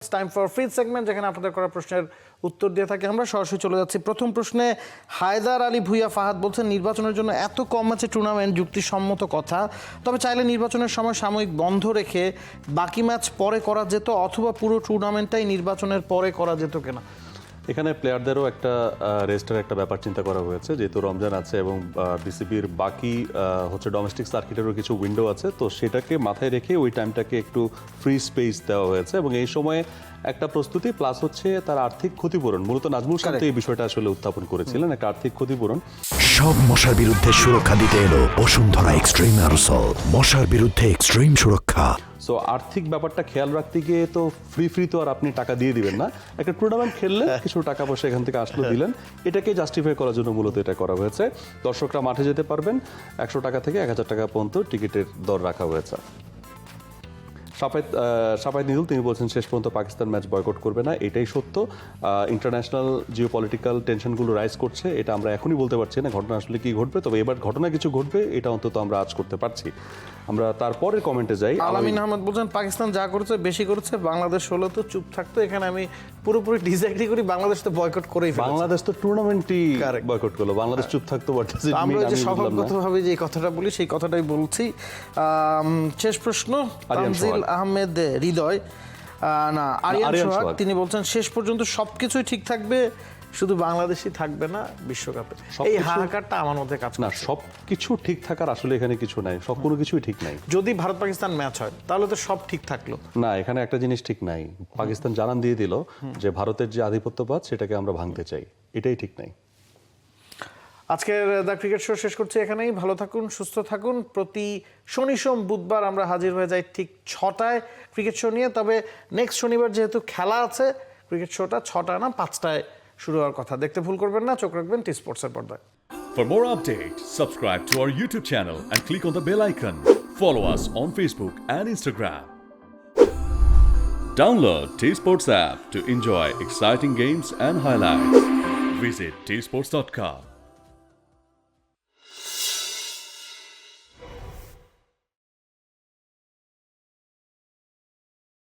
It's time for free segment, যেখানে আপনাদের করা প্রশ্নের উত্তর দিয়ে থাকি আমরা। সরাসরি চলে যাচ্ছি প্রথম প্রশ্নে। হায়দার আলী ভুইয়া ফাহাদ বলছেন, নির্বাচনের জন্য এত কম ম্যাচে টুর্নামেন্ট যুক্তিসম্মত কথা, তবে চাইলে নির্বাচনের সময় সাময়িক বন্ধ রেখে বাকি ম্যাচ পরে করা যেত, অথবা পুরো টুর্নামেন্টটাই নির্বাচনের পরে করা যেত কিনা। এখানে প্লেয়ারদেরও একটা রেস্টের একটা ব্যাপার চিন্তা করা হয়েছে, যেহেতু রমজান আছে এবং বিসিবির বাকি ডোমেস্টিক সার্কিটেরও কিছু উইন্ডো আছে, তো সেটাকে মাথায় রেখে ওই টাইমটাকে একটু ফ্রি স্পেস দেওয়া হয়েছে এবং এই সময়ে একটা প্রস্তুতি প্লাস হচ্ছে তার আর্থিক ক্ষতিপূরণ। মূলত নাজমুল শান্ত এই বিষয়টা আসলে উত্থাপন করেছিলেন, একটা আর্থিক ক্ষতিপূরণ। সব মশার বিরুদ্ধে সুরক্ষা দিতে এলো বসুন্ধরা এক্সট্রিম অ্যারোসল, মশার বিরুদ্ধে এক্সট্রিম সুরক্ষা। সো আর্থিক ব্যাপারটা খেয়াল রাখতে গিয়ে তো ফ্রি তো আর আপনি টাকা দিয়ে দিবেন না, একটা টুর্নামেন্ট খেললে কিছু টাকা পয়সা এখান থেকে আসলো দিলেন, এটাকে জাস্টিফাই করার জন্য মূলত এটা করা হয়েছে। দর্শকরা মাঠে যেতে পারবেন, 100 টাকা থেকে 1000 টাকা পর্যন্ত টিকিটের দর রাখা হয়েছে। সাফায়েত নিদুল তিনি বলছেন শেষ পর্যন্ত পাকিস্তান ম্যাচ বয়কট করবে না, এটাই সত্য। ইন্টারন্যাশনাল জিওপলিটিক্যাল টেনশনগুলো রাইজ করছে, এটা আমরা এখনই বলতে পারছি না ঘটনা আসলে কি ঘটবে, তবে এবার ঘটনা কিছু ঘটবে এটা অন্তত আমরা আজ করতে পারছি। আমরা তারপরের কমেন্টে যাই। আলামিন আহমদ বলছেন, পাকিস্তান যা করেছে বেশি করেছে, বাংলাদেশ হলো তো চুপ থাকতো। এখানে আমি পুরোপুরি ডিসএগ্রি করি, বাংলাদেশ তো বয়কট করেই ফেলেছে। বাংলাদেশ তো টুর্নামেন্টই বয়কট করলো, বাংলাদেশ চুপ থাকতো। আমরা যে স্বভাবগতভাবে যে কথাটা বলি সেই কথাটাই বলছি। শেষ প্রশ্ন, তানজিল আহমেদ হৃদয় না আরিয়ান সোহাগ, তিনি বলছেন শেষ পর্যন্ত সবকিছুই ঠিক থাকবে, শুধু বাংলাদেশই থাকবে না বিশ্বকাপে। এই হাহাকারটা আমার মধ্যে কাজ করে। না, সবকিছু ঠিক থাকার আসলে এখানে কিছু নাই, সব কোনো কিছুই ঠিক নাই। যদি ভারত পাকিস্তান ম্যাচ হয় তাহলে তো সব ঠিক থাকলো না, এখানে একটা জিনিস ঠিক নাই। পাকিস্তান জানান দিয়ে দিল যে ভারতের যে আধিপত্যবাদ সেটাকে আমরা ভাঙতে চাই, এটাই ঠিক নাই। আজকের দ্য ক্রিকেট শো শেষ করছি এখানেই। ভালো থাকুন, সুস্থ থাকুন। প্রতি শনি সোম বুধবার আমরা হাজির হয়ে যাই ঠিক 6টায় ক্রিকেট শো নিয়ে। তবে নেক্সট শনিবার যেহেতু খেলা আছে, ক্রিকেট শোটা 6টায় না 5টায় শুরু হওয়ার কথা। দেখতে ভুল করবেন না, চোখ রাখবেন টি স্পোর্টসের পর্দায়। For more updates, subscribe to our YouTube channel and click on the bell icon. Follow us on Facebook and Instagram. Download T Sports app to enjoy exciting games and highlights. Visit tsports.com.